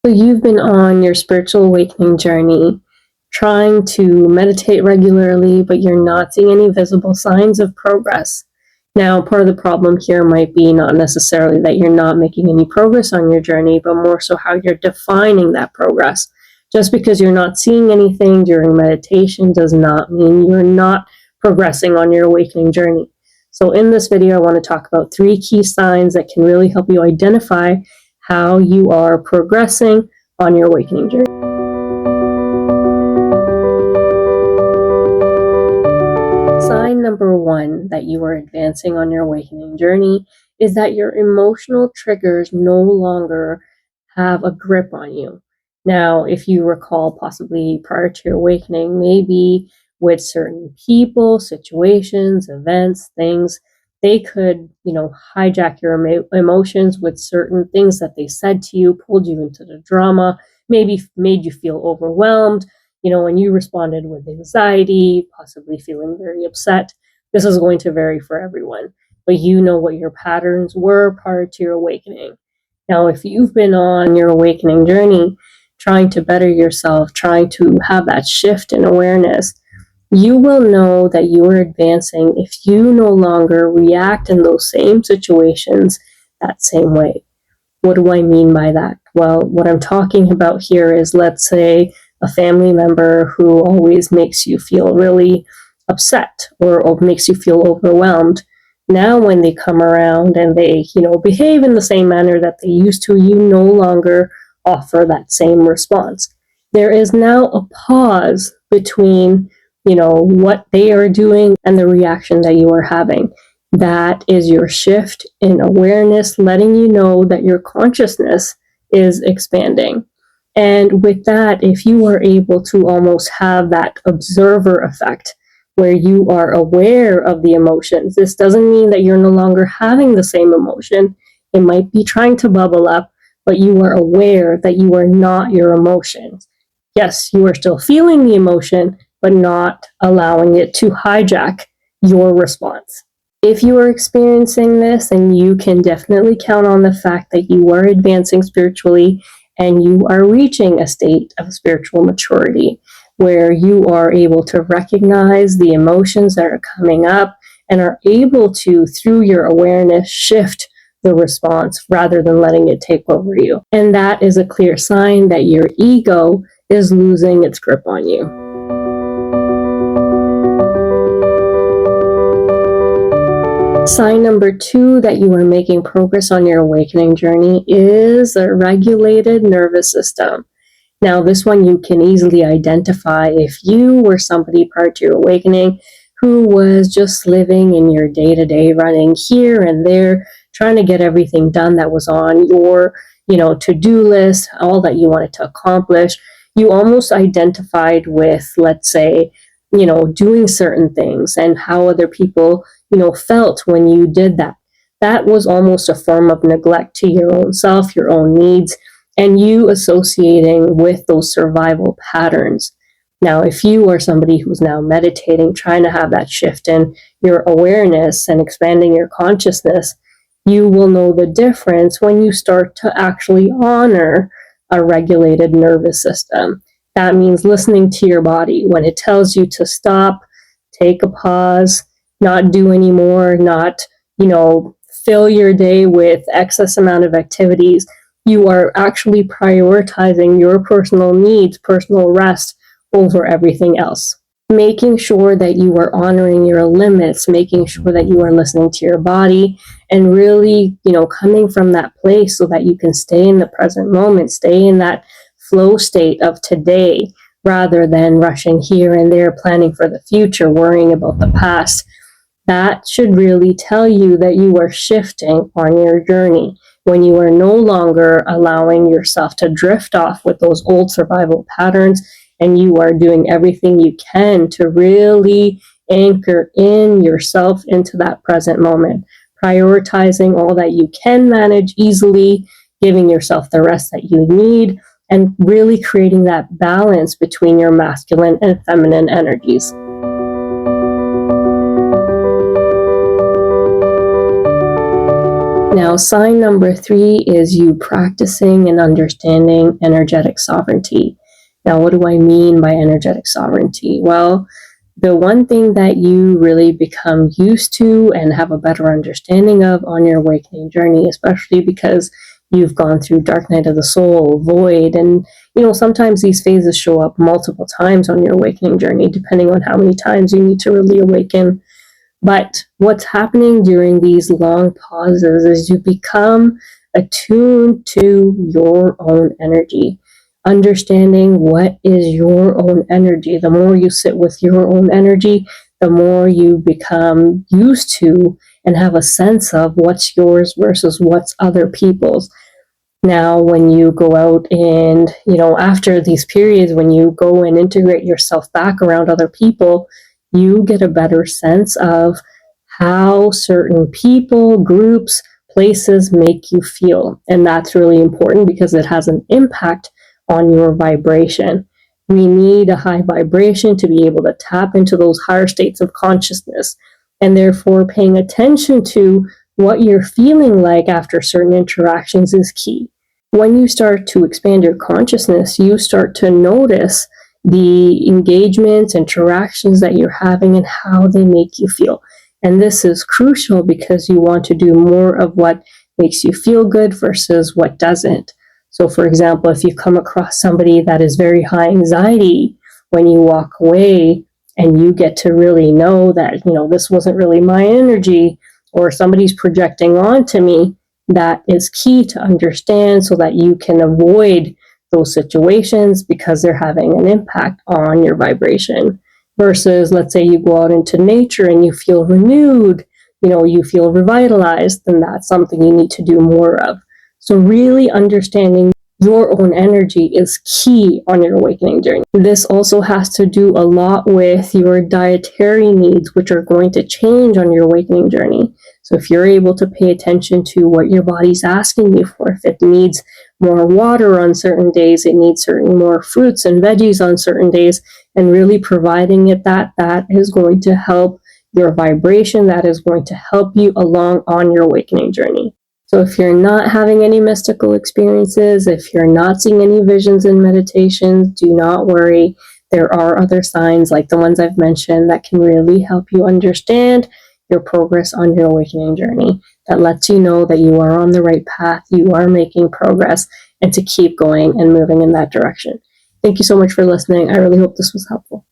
So you've been on your spiritual awakening journey, trying to meditate regularly, but you're not seeing any visible signs of progress. Now, part of the problem here might be not necessarily that you're not making any progress on your journey, but more so how you're defining that progress. Just because you're not seeing anything during meditation does not mean you're not progressing on your awakening journey. So in this video, I want to talk about 3 key signs that can really help you identify how you are progressing on your awakening journey. Sign number 1 that you are advancing on your awakening journey is that your emotional triggers no longer have a grip on you. Now, if you recall possibly prior to your awakening, maybe with certain people, situations, events, things, they could, hijack your emotions with certain things that they said to you, pulled you into the drama, maybe made you feel overwhelmed. When you responded with anxiety, possibly feeling very upset. This is going to vary for everyone, but you know what your patterns were prior to your awakening. Now, if you've been on your awakening journey, trying to better yourself, trying to have that shift in awareness, you will know that you are advancing if you no longer react in those same situations that same way. What do I mean by that? Well, what I'm talking about here is, let's say, a family member who always makes you feel really upset or makes you feel overwhelmed. Now, when they come around and they, behave in the same manner that they used to, you no longer offer that same response. There is now a pause between, what they are doing and the reaction that you are having. That is your shift in awareness, letting you know that your consciousness is expanding. And with that, if you are able to almost have that observer effect where you are aware of the emotions, this doesn't mean that you're no longer having the same emotion. It might be trying to bubble up, but you are aware that you are not your emotions. Yes, you are still feeling the emotion, but not allowing it to hijack your response. If you are experiencing this, then you can definitely count on the fact that you are advancing spiritually and you are reaching a state of spiritual maturity where you are able to recognize the emotions that are coming up and are able to, through your awareness, shift the response rather than letting it take over you. And that is a clear sign that your ego is losing its grip on you. Sign number 2 that you are making progress on your awakening journey is a regulated nervous system. Now, this one you can easily identify if you were somebody prior to your awakening who was just living in your day-to-day, running here and there, trying to get everything done that was on your, to-do list, all that you wanted to accomplish. You almost identified with, let's say, doing certain things and how other people felt when you did that. That was almost a form of neglect to your own self, your own needs, and you associating with those survival patterns. Now, if you are somebody who's now meditating, trying to have that shift in your awareness and expanding your consciousness, you will know the difference when you start to actually honor a regulated nervous system. That means listening to your body when it tells you to stop, take a pause, not do anymore, not, fill your day with excess amount of activities. You are actually prioritizing your personal needs, personal rest over everything else. Making sure that you are honoring your limits, making sure that you are listening to your body and really, coming from that place so that you can stay in the present moment, stay in that flow state of today rather than rushing here and there, planning for the future, worrying about the past. That should really tell you that you are shifting on your journey when you are no longer allowing yourself to drift off with those old survival patterns and you are doing everything you can to really anchor in yourself into that present moment, prioritizing all that you can manage easily, giving yourself the rest that you need, and really creating that balance between your masculine and feminine energies. Now, sign number 3 is you practicing and understanding energetic sovereignty. Now, what do I mean by energetic sovereignty? Well, the one thing that you really become used to and have a better understanding of on your awakening journey, especially because you've gone through dark night of the soul, void, and sometimes these phases show up multiple times on your awakening journey, depending on how many times you need to really awaken. But what's happening during these long pauses is you become attuned to your own energy, understanding what is your own energy. The more you sit with your own energy, the more you become used to and have a sense of what's yours versus what's other people's. Now, when you go out and, after these periods, when you go and integrate yourself back around other people, you get a better sense of how certain people, groups, places make you feel. And that's really important because it has an impact on your vibration. We need a high vibration to be able to tap into those higher states of consciousness. And therefore, paying attention to what you're feeling like after certain interactions is key. When you start to expand your consciousness, you start to notice the engagements, interactions that you're having and how they make you feel. And this is crucial because you want to do more of what makes you feel good versus what doesn't. So, for example, if you come across somebody that is very high anxiety, when you walk away and you get to really know that, this wasn't really my energy, or somebody's projecting onto me, that is key to understand so that you can avoid those situations because they're having an impact on your vibration. Versus, let's say you go out into nature and you feel renewed, you feel revitalized, then that's something you need to do more of. So really understanding your own energy is key on your awakening journey. This also has to do a lot with your dietary needs, which are going to change on your awakening journey. So if you're able to pay attention to what your body's asking you for, if it needs more water on certain days, it needs certain more fruits and veggies on certain days, and really providing it that is going to help your vibration, that is going to help you along on your awakening journey. So if you're not having any mystical experiences, if you're not seeing any visions in meditation, do not worry. There are other signs like the ones I've mentioned that can really help you understand your progress on your awakening journey. That lets you know that you are on the right path, you are making progress, and to keep going and moving in that direction. Thank you so much for listening. I really hope this was helpful.